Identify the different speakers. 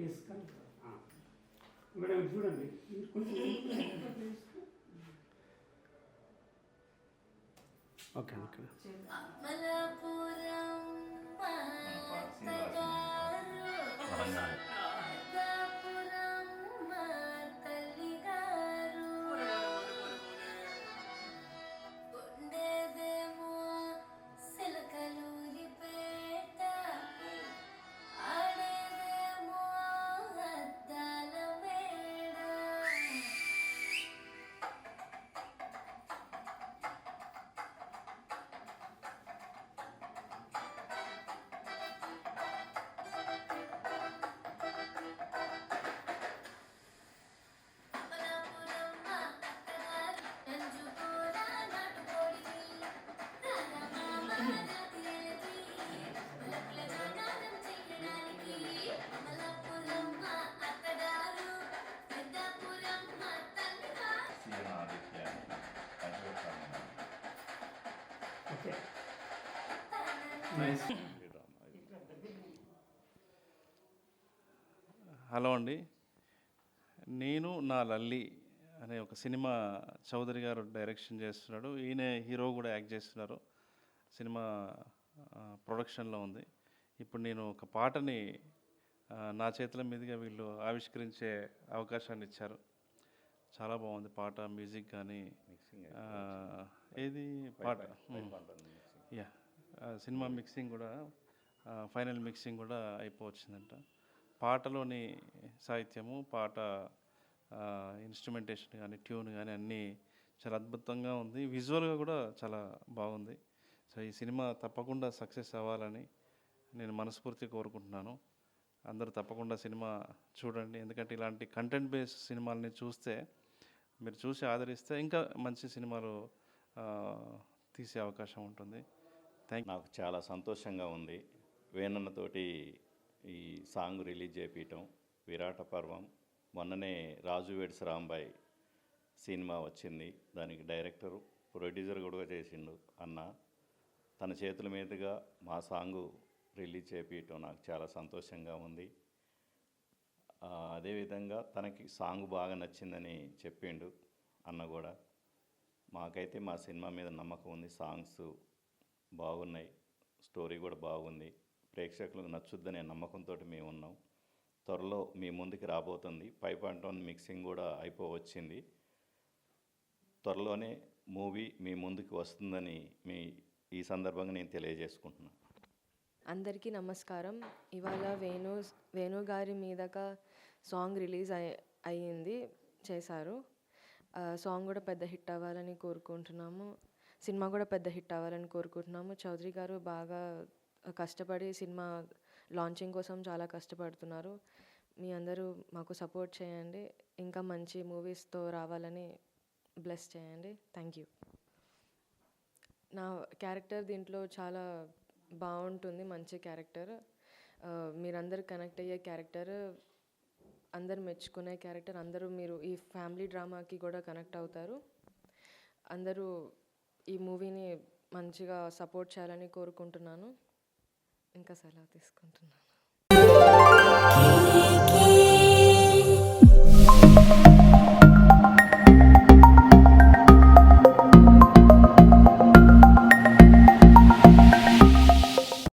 Speaker 1: Yes correct. Madam ఇది చూడండి, ఇది కొంచెం ఓకే ఇక్కడ
Speaker 2: హలో అండి, నేను నా లల్లి అనే ఒక సినిమా చౌదరి గారు డైరెక్షన్ చేస్తున్నాడు. ఈయన హీరో కూడా యాక్ట్ చేస్తున్నారు. సినిమా ప్రొడక్షన్లో ఉంది. ఇప్పుడు నేను ఒక పాటని నా చేతుల మీదుగా వీళ్ళు ఆవిష్కరించే అవకాశాన్ని ఇచ్చారు. చాలా బాగుంది పాట, మ్యూజిక్ కానీ ఏది పాట యా సినిమా మిక్సింగ్ కూడా ఫైనల్ మిక్సింగ్ కూడా అయిపోవచ్చిందంట. పాటలోని సాహిత్యము, పాట ఇన్స్ట్రుమెంటేషన్ కానీ, ట్యూన్ కానీ అన్నీ చాలా అద్భుతంగా ఉంది. విజువల్గా కూడా చాలా బాగుంది. సో ఈ సినిమా తప్పకుండా సక్సెస్ అవ్వాలని నేను మనస్ఫూర్తిగా కోరుకుంటున్నాను. అందరూ తప్పకుండా సినిమా చూడండి. ఎందుకంటే ఇలాంటి కంటెంట్ బేస్డ్ సినిమాలని చూస్తే, మీరు చూసి ఆదరిస్తే ఇంకా మంచి సినిమాలు తీసే అవకాశం ఉంటుంది.
Speaker 3: నాకు చాలా సంతోషంగా ఉంది. వేణన్నతోటి ఈ సాంగ్ రిలీజ్ చేయించటం, విరాట పర్వం. మొన్ననే రాజు వెడ్స్ రాంబాయ్ సినిమా వచ్చింది, దానికి డైరెక్టరు ప్రొడ్యూసర్ కూడా చేసిండు అన్న. తన చేతుల మీదుగా మా సాంగు రిలీజ్ చేయించటం నాకు చాలా సంతోషంగా ఉంది. అదేవిధంగా తనకి సాంగ్ బాగా నచ్చిందని చెప్పిండు అన్న కూడా. మాకైతే మా సినిమా మీద నమ్మకం ఉంది. సాంగ్స్ బాగున్నాయి, స్టోరీ కూడా బాగుంది, ప్రేక్షకులకు నచ్చుద్దనే నమ్మకంతో మేము ఉన్నాం. త్వరలో మీ ముందుకు రాబోతుంది. 5.1 మిక్సింగ్ కూడా అయిపోవచ్చింది. త్వరలోనే మూవీ మీ ముందుకు వస్తుందని ఈ సందర్భంగా నేను తెలియజేసుకుంటున్నాను.
Speaker 4: అందరికీ నమస్కారం. ఇవాళ వేణు గారి మీదక సాంగ్ రిలీజ్ అయ్యింది, చేశారు. సాంగ్ కూడా పెద్ద హిట్ అవ్వాలని కోరుకుంటున్నాము. సినిమా కూడా పెద్ద హిట్ అవ్వాలని కోరుకుంటున్నాము. చౌదరి గారు బాగా కష్టపడి సినిమా లాంచింగ్ కోసం చాలా కష్టపడుతున్నారు. మీ అందరూ మాకు సపోర్ట్ చేయండి. ఇంకా మంచి మూవీస్తో రావాలని బ్లెస్ చేయండి. Thank you. నా క్యారెక్టర్ దీంట్లో చాలా బాగుంటుంది, మంచి క్యారెక్టర్. మీరందరూ కనెక్ట్ అయ్యే క్యారెక్టర్, అందరు మెచ్చుకునే క్యారెక్టర్. అందరూ మీరు ఈ ఫ్యామిలీ డ్రామాకి కూడా కనెక్ట్ అవుతారు. అందరూ ఈ మూవీని మంచిగా సపోర్ట్ చేయాలని కోరుకుంటున్నాను. ఇంకా సెలవు తీసుకుంటున్నాను.